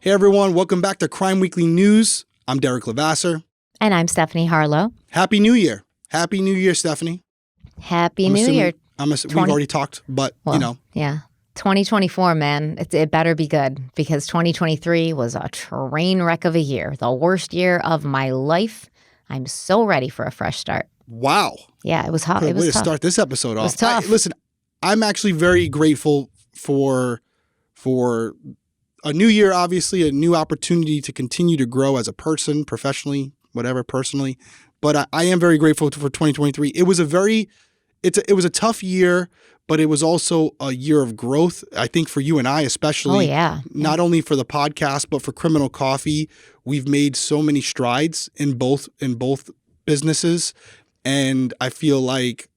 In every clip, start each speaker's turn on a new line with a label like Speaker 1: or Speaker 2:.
Speaker 1: Hey everyone, welcome back to Crime Weekly News. I'm Derek Levasseur.
Speaker 2: And I'm Stephanie Harlow.
Speaker 1: Happy New Year. Happy New Year, Stephanie.
Speaker 2: Happy New Year.
Speaker 1: We've already talked, but
Speaker 2: Yeah. 2024, man, it better be good because 2023 was a train wreck of a year. The worst year of my life. I'm so ready for a fresh start.
Speaker 1: Wow.
Speaker 2: Yeah, it was hot.
Speaker 1: What a
Speaker 2: It was
Speaker 1: way
Speaker 2: tough.
Speaker 1: to start this episode off.
Speaker 2: It was tough.
Speaker 1: Listen, I'm actually very grateful for a new year, obviously, a new opportunity to continue to grow as a person, professionally, whatever, personally. But I am very grateful for 2023. It was a tough year, but it was also a year of growth. I think for you and I, especially.
Speaker 2: Oh, yeah.
Speaker 1: Not only for the podcast, but for Criminal Coffee, we've made so many strides in both businesses. And I feel like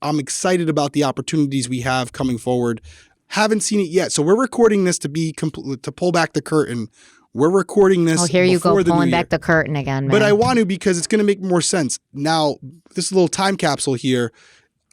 Speaker 1: I'm excited about the opportunities we have coming forward. Haven't seen it yet. So we're recording this to pull back the curtain. We're recording this.
Speaker 2: Oh, here you go, pulling back the curtain again, man.
Speaker 1: But I want to because it's going to make more sense. Now, this little time capsule here,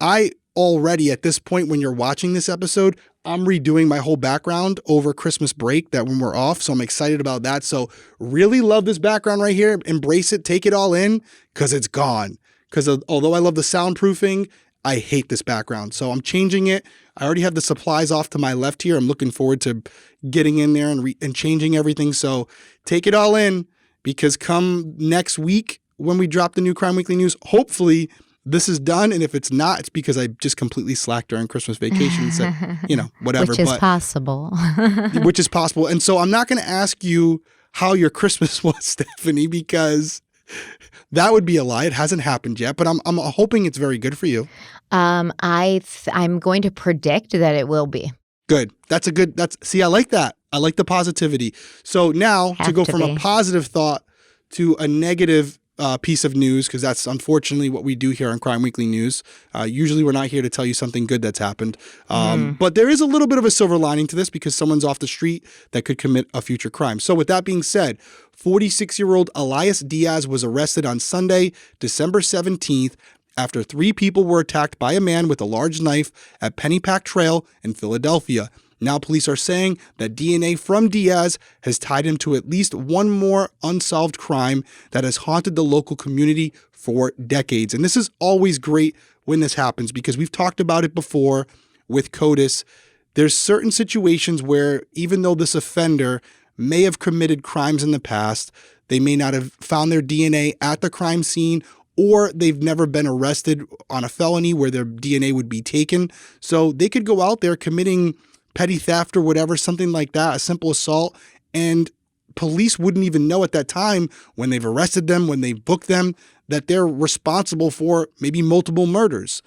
Speaker 1: I already at this point when you're watching this episode, I'm redoing my whole background over Christmas break that when we're off. So I'm excited about that. So really love this background right here. Embrace it. Take it all in because it's gone. Because although I love the soundproofing, I hate this background. So I'm changing it. I already have the supplies off to my left here. I'm looking forward to getting in there and changing everything. So take it all in because come next week when we drop the new Crime Weekly News, hopefully this is done. And if it's not, it's because I just completely slacked during Christmas vacation. So, whatever.
Speaker 2: Which is possible.
Speaker 1: Which is possible. And so I'm not going to ask you how your Christmas was, Stephanie, because that would be a lie. It hasn't happened yet, but I'm hoping it's very good for you.
Speaker 2: I'm going to predict that it will be.
Speaker 1: Good. I like that. I like the positivity. So now to go from a positive thought to a negative piece of news, because that's unfortunately what we do here on Crime Weekly News. Usually we're not here to tell you something good that's happened. But there is a little bit of a silver lining to this because someone's off the street that could commit a future crime. So with that being said, 46-year-old Elias Diaz was arrested on Sunday, December 17th, after 3 people were attacked by a man with a large knife at Pennypack Trail in Philadelphia. Now police are saying that DNA from Diaz has tied him to at least one more unsolved crime that has haunted the local community for decades. And this is always great when this happens because we've talked about it before with CODIS. There's certain situations where even though this offender may have committed crimes in the past, they may not have found their DNA at the crime scene, or they've never been arrested on a felony where their DNA would be taken. So they could go out there committing petty theft or whatever, something like that, a simple assault, and police wouldn't even know at that time when they've arrested them, when they've booked them, that they're responsible for maybe multiple murders.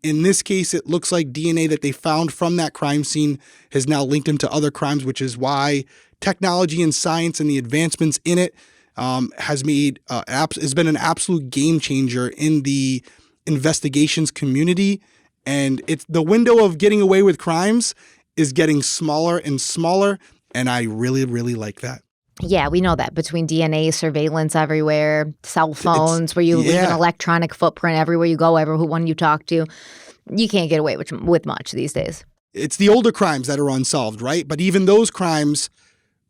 Speaker 1: In this case, it looks like DNA that they found from that crime scene has now linked him to other crimes, which is why technology and science and the advancements in it has been an absolute game changer in the investigations community. And it's the window of getting away with crimes is getting smaller and smaller. And I really, really like that.
Speaker 2: Yeah, we know that between DNA surveillance everywhere, cell phones where you leave an electronic footprint everywhere you go, everyone you talk to. You can't get away with much these days.
Speaker 1: It's the older crimes that are unsolved, right? But even those crimes,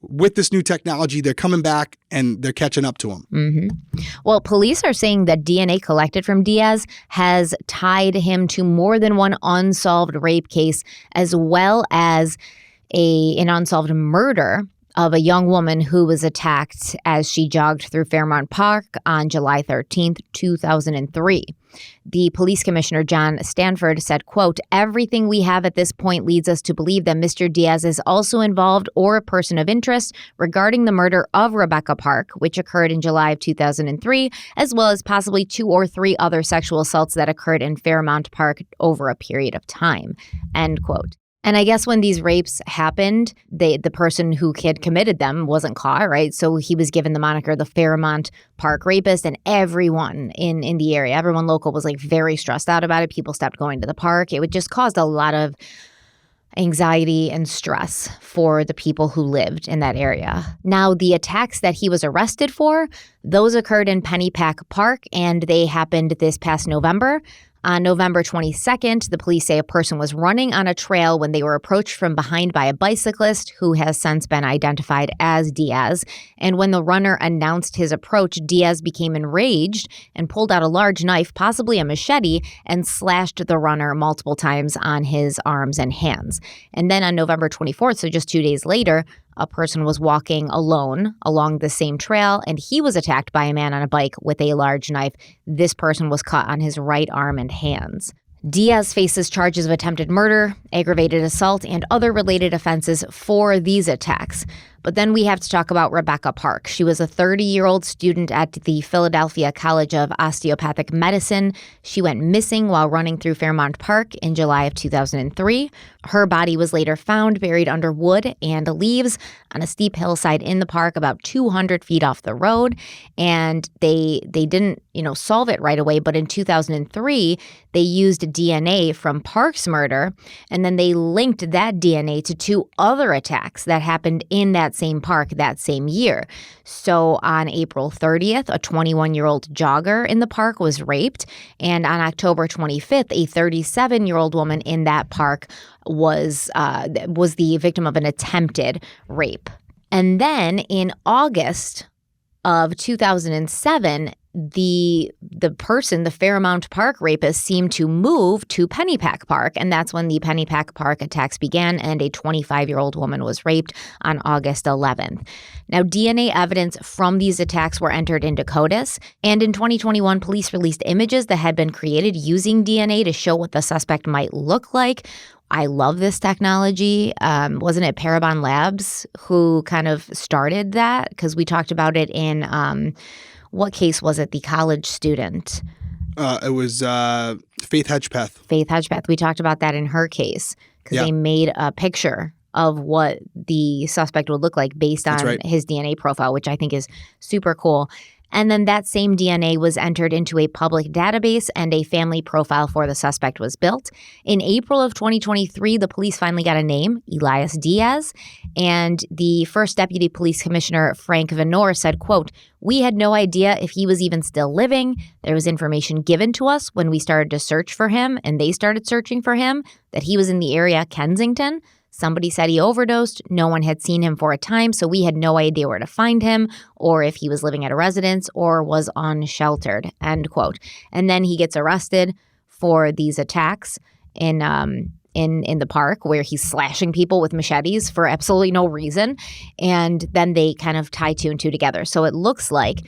Speaker 1: with this new technology, they're coming back and they're catching up to them.
Speaker 2: Mm-hmm. Well, police are saying that DNA collected from Diaz has tied him to more than one unsolved rape case, as well as an unsolved murder of a young woman who was attacked as she jogged through Fairmount Park on July 13th, 2003. The police commissioner, John Stanford, said, quote, "Everything we have at this point leads us to believe that Mr. Diaz is also involved or a person of interest regarding the murder of Rebecca Park, which occurred in July of 2003, as well as possibly 2 or 3 other sexual assaults that occurred in Fairmount Park over a period of time," end quote. And I guess when these rapes happened, the person who had committed them wasn't caught, right? So he was given the moniker the Fairmount Park rapist, and everyone in the area, everyone local was like very stressed out about it. People stopped going to the park. It would just caused a lot of anxiety and stress for the people who lived in that area. Now, the attacks that he was arrested for, those occurred in Pennypack Park, and they happened this past November. On November 22nd, the police say a person was running on a trail when they were approached from behind by a bicyclist who has since been identified as Diaz. And when the runner announced his approach, Diaz became enraged and pulled out a large knife, possibly a machete, and slashed the runner multiple times on his arms and hands. And then on November 24th, so just 2 days later, a person was walking alone along the same trail, and he was attacked by a man on a bike with a large knife. This person was cut on his right arm and hands. Diaz faces charges of attempted murder, aggravated assault, and other related offenses for these attacks. But then we have to talk about Rebecca Park. She was a 30-year-old student at the Philadelphia College of Osteopathic Medicine. She went missing while running through Fairmount Park in July of 2003. Her body was later found buried under wood and leaves on a steep hillside in the park about 200 feet off the road. And they didn't, solve it right away. But in 2003, they used DNA from Park's murder, and then they linked that DNA to 2 other attacks that happened in that same park that same year. So on April 30th, a 21-year-old jogger in the park was raped. And on October 25th, a 37-year-old woman in that park was the victim of an attempted rape. And then in August of 2007, the Fairmount Park rapist seemed to move to Pennypack Park, and that's when the Pennypack Park attacks began, and a 25-year-old woman was raped on August 11th. Now, DNA evidence from these attacks were entered into CODIS, and in 2021, police released images that had been created using DNA to show what the suspect might look like. I love this technology. Wasn't it Parabon Labs who kind of started that? Because we talked about it in what case was it? The college student.
Speaker 1: It was Faith Hedgepeth.
Speaker 2: Faith Hedgepeth. We talked about that in her case because they made a picture of what the suspect would look like based on his DNA profile, which I think is super cool. And then that same DNA was entered into a public database and a family profile for the suspect was built. In April of 2023, the police finally got a name, Elias Diaz, and the first deputy police commissioner, Frank Venor, said, quote, "We had no idea if he was even still living. There was information given to us when we started to search for him and they started searching for him that he was in the area Kensington. Somebody said he overdosed. No one had seen him for a time, so we had no idea where to find him or if he was living at a residence or was unsheltered," end quote. And then he gets arrested for these attacks in the park where he's slashing people with machetes for absolutely no reason. And then they kind of tie 2 and 2 together. So it looks like,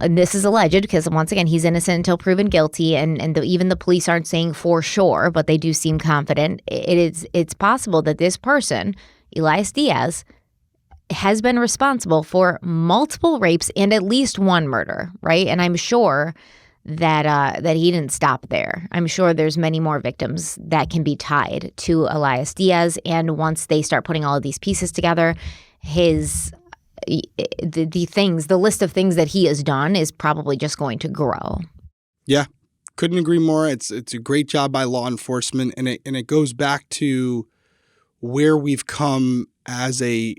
Speaker 2: and this is alleged because, once again, he's innocent until proven guilty, and even the police aren't saying for sure, but they do seem confident. It's possible that this person, Elias Diaz, has been responsible for multiple rapes and at least 1 murder, right? And I'm sure that he didn't stop there. I'm sure there's many more victims that can be tied to Elias Diaz, and once they start putting all of these pieces together, the list of things that he has done is probably just going to grow. Yeah,
Speaker 1: couldn't agree more. It's a great job by law enforcement, and it goes back to where we've come as a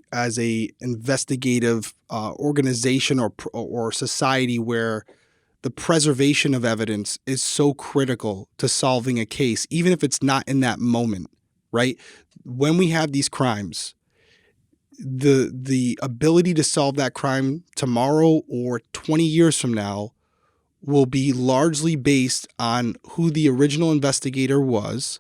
Speaker 1: investigative organization or society, where the preservation of evidence is so critical to solving a case, even if it's not in that moment, right? When we have these crimes, the ability to solve that crime tomorrow or 20 years from now will be largely based on who the original investigator was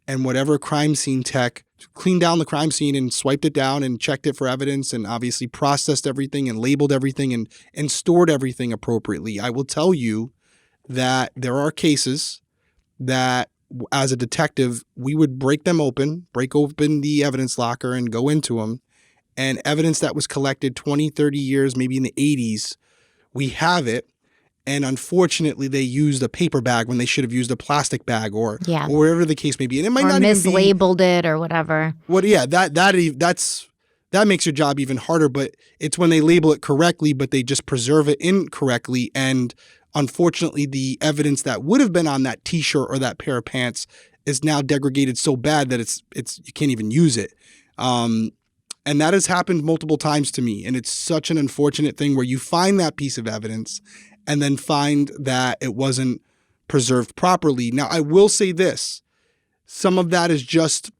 Speaker 1: and whatever crime scene tech cleaned down the crime scene and swiped it down and checked it for evidence and obviously processed everything and labeled everything and stored everything appropriately. I will tell you that there are cases that, as a detective, we would break open the evidence locker and go into them. And evidence that was collected 20, 30 years, maybe in the 80s, we have it. And unfortunately, they used a paper bag when they should have used a plastic bag or wherever the case may be. And it might not even be
Speaker 2: mislabeled it or whatever.
Speaker 1: Well, yeah, that makes your job even harder. But it's when they label it correctly, but they just preserve it incorrectly. And unfortunately, the evidence that would have been on that T-shirt or that pair of pants is now degraded so bad that it's you can't even use it. And that has happened multiple times to me. And it's such an unfortunate thing where you find that piece of evidence and then find that it wasn't preserved properly. Now, I will say this. Some of that is just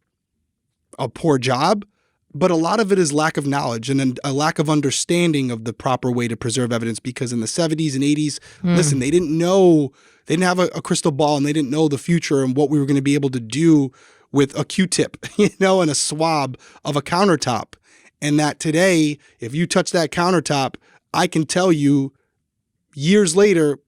Speaker 1: a poor job, but a lot of it is lack of knowledge and a lack of understanding of the proper way to preserve evidence, because in the 70s and 80s, listen, they didn't know, they didn't have a crystal ball, and they didn't know the future and what we were going to be able to do with a Q-tip, and a swab of a countertop. And that today, if you touch that countertop, I can tell you years later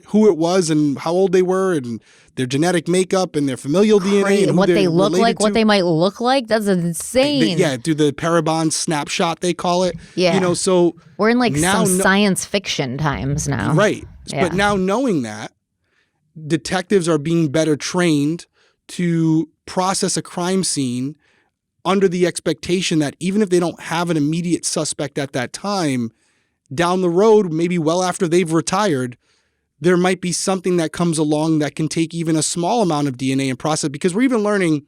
Speaker 1: who it was and how old they were and their genetic makeup and their familial DNA and
Speaker 2: what they look like, what they might look like. That's insane.
Speaker 1: Do the Parabon snapshot, they call it.
Speaker 2: Yeah.
Speaker 1: So
Speaker 2: we're in like some science fiction times now.
Speaker 1: Right. Yeah. But now knowing that, detectives are being better trained to process a crime scene under the expectation that even if they don't have an immediate suspect at that time, down the road, maybe well after they've retired, there might be something that comes along that can take even a small amount of DNA and process, because we're even learning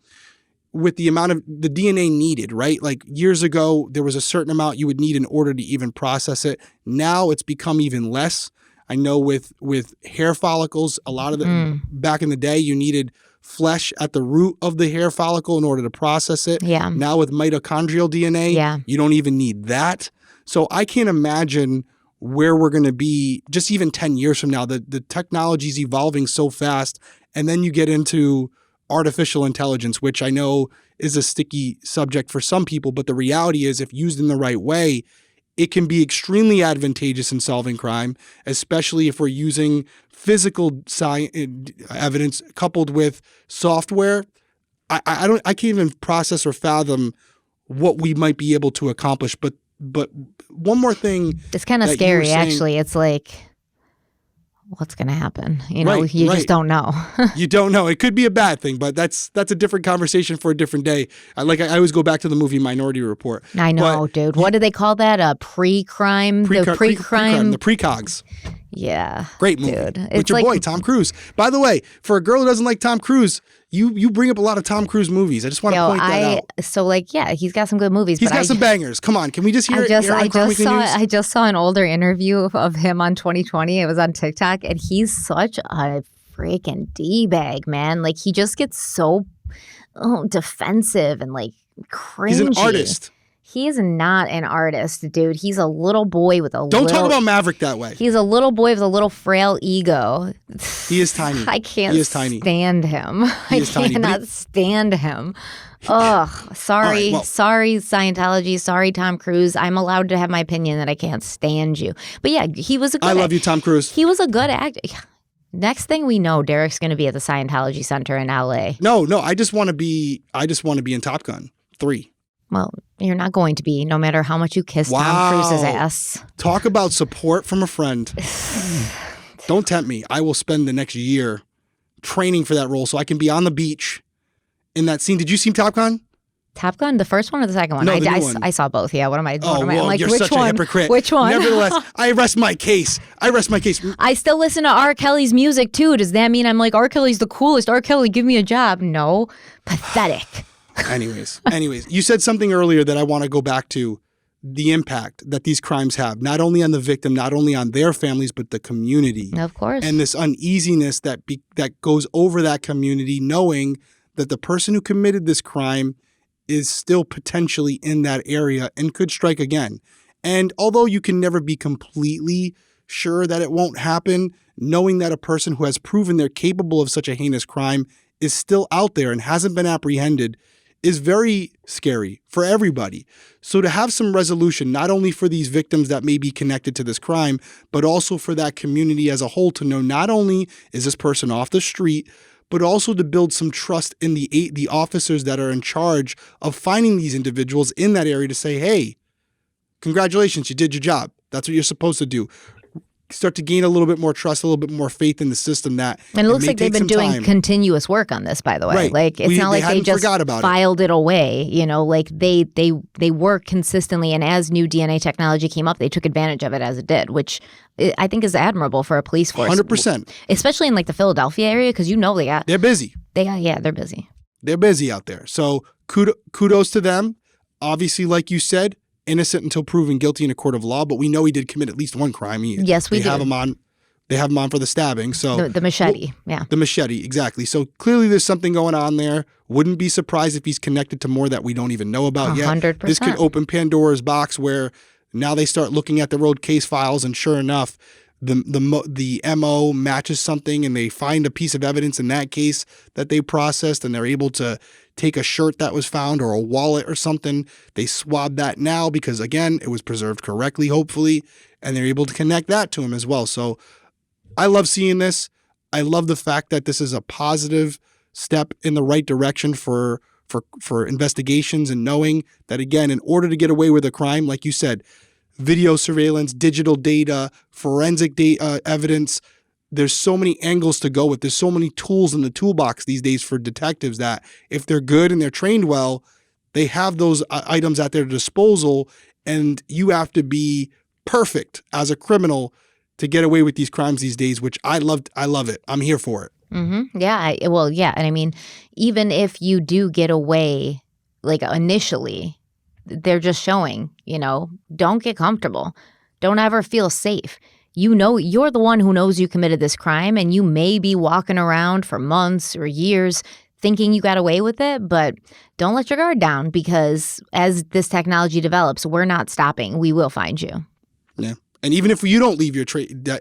Speaker 1: with the amount of the DNA needed, right? Like years ago, there was a certain amount you would need in order to even process it. Now it's become even less. I know with hair follicles, a lot of the back in the day, you needed flesh at the root of the hair follicle in order to process it.
Speaker 2: Yeah.
Speaker 1: Now with mitochondrial DNA, you don't even need that. So I can't imagine where we're going to be just even 10 years from now. The technology is evolving so fast. And then you get into artificial intelligence, which I know is a sticky subject for some people. But the reality is, if used in the right way, it can be extremely advantageous in solving crime, especially if we're using physical evidence coupled with software. I can't even process or fathom what we might be able to accomplish. But one more thing.
Speaker 2: It's kind of scary, actually. It's like, what's going to happen? You just don't know.
Speaker 1: You don't know. It could be a bad thing, but that's a different conversation for a different day. I always go back to the movie Minority Report.
Speaker 2: I know, dude. What do they call that? A pre-crime? The
Speaker 1: precogs.
Speaker 2: Yeah.
Speaker 1: Great movie.
Speaker 2: Dude.
Speaker 1: With your boy, Tom Cruise. By the way, for a girl who doesn't like Tom Cruise, you bring up a lot of Tom Cruise movies. I just want to point that out.
Speaker 2: So he's got some good movies.
Speaker 1: He's got some bangers. Come on, can we just hear it?
Speaker 2: I just saw an older interview of him on 2020. It was on TikTok, and he's such a freaking D-bag, man. Like, he just gets so defensive and like cringy.
Speaker 1: He's an artist.
Speaker 2: He is not an artist, dude. He's a little boy with a
Speaker 1: Don't talk about Maverick that way.
Speaker 2: He's a little boy with a little frail ego.
Speaker 1: He is tiny.
Speaker 2: I can't stand him. I cannot stand him. Ugh. Sorry. Sorry, Scientology. Sorry, Tom Cruise. I'm allowed to have my opinion that I can't stand you. But yeah, he was a good
Speaker 1: I love you, Tom Cruise.
Speaker 2: He was a good actor. Next thing we know, Derek's going to be at the Scientology Center in LA.
Speaker 1: No, I just want to be in Top Gun 3.
Speaker 2: Well, you're not going to be, no matter how much you kiss Tom Cruise's ass.
Speaker 1: Talk about support from a friend. Don't tempt me. I will spend the next year training for that role so I can be on the beach in that scene. Did you see Top Gun?
Speaker 2: Top Gun, the first one or the second one?
Speaker 1: No, the new one.
Speaker 2: I saw both. Yeah, what am I?
Speaker 1: I'm
Speaker 2: like,
Speaker 1: you're
Speaker 2: which
Speaker 1: such
Speaker 2: one?
Speaker 1: a hypocrite.
Speaker 2: Which one?
Speaker 1: Nevertheless, I rest my case.
Speaker 2: I still listen to R. Kelly's music too. Does that mean I'm like, R. Kelly's the coolest? R. Kelly, give me a job. No. Pathetic.
Speaker 1: Anyways, you said something earlier that I want to go back to, the impact that these crimes have, not only on the victim, not only on their families, but the community.
Speaker 2: Of course.
Speaker 1: And this uneasiness that goes over that community, knowing that the person who committed this crime is still potentially in that area and could strike again. And although you can never be completely sure that it won't happen, knowing that a person who has proven they're capable of such a heinous crime is still out there and hasn't been apprehended is very scary for everybody. So to have some resolution, not only for these victims that may be connected to this crime, but also for that community as a whole to know not only is this person off the street, but also to build some trust in the officers that are in charge of finding these individuals in that area to say, hey, congratulations, you did your job. That's what you're supposed to do. Start to gain a little bit more trust, a little bit more faith in the system that
Speaker 2: and it looks like they've been doing continuous work on this, by the way.
Speaker 1: Right.
Speaker 2: Like it's not like they just filed it away. Like they work consistently, and as new DNA technology came up, they took advantage of it as it did, which I think is admirable for a police force.
Speaker 1: 100%.
Speaker 2: Especially in like the Philadelphia area, because they're busy. They're busy.
Speaker 1: They're busy out there. So kudos to them. Obviously, like you said, innocent until proven guilty in a court of law, but we know he did commit at least one crime.
Speaker 2: Yes, we do.
Speaker 1: Have him on They have him on for the stabbing. So
Speaker 2: the machete, yeah.
Speaker 1: The machete, exactly. So clearly there's something going on there. Wouldn't be surprised if he's connected to more that we don't even know about yet.
Speaker 2: 100%.
Speaker 1: This could open Pandora's box where now they start looking at the road case files, and sure enough, the MO matches something, and they find a piece of evidence in that case that they processed, and they're able to take a shirt that was found or a wallet or something. They swab that now because, again, it was preserved correctly, hopefully, and they're able to connect that to him as well. So I love seeing this. I love the fact that this is a positive step in the right direction for investigations, and knowing that, again, in order to get away with a crime, like you said, video surveillance, digital data, forensic data, evidence, there's so many angles to go with. There's so many tools in the toolbox these days for detectives that if they're good and they're trained well, they have those items at their disposal, and you have to be perfect as a criminal to get away with these crimes these days, which I love it. I'm here for it.
Speaker 2: Mm-hmm. Yeah. Yeah. And I mean, even if you do get away, like initially, they're just showing, don't get comfortable. Don't ever feel safe. You're the one who knows you committed this crime, and you may be walking around for months or years thinking you got away with it, but don't let your guard down, because as this technology develops, we're not stopping. We will find you.
Speaker 1: Yeah. And even if you don't leave your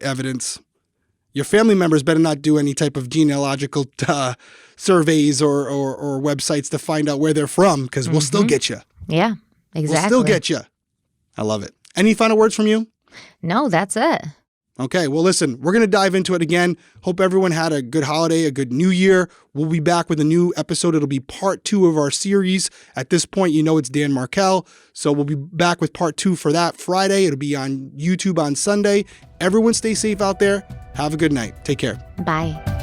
Speaker 1: evidence, your family members better not do any type of genealogical surveys or websites to find out where they're from, because we'll still get you.
Speaker 2: Yeah, exactly.
Speaker 1: We'll still get you. I love it. Any final words from you?
Speaker 2: No, that's it.
Speaker 1: Okay, well, listen, we're going to dive into it again. Hope everyone had a good holiday, a good new year. We'll be back with a new episode. It'll be part 2 of our series. At this point, it's Dan Markel. So we'll be back with part 2 for that Friday. It'll be on YouTube on Sunday. Everyone stay safe out there. Have a good night. Take care.
Speaker 2: Bye.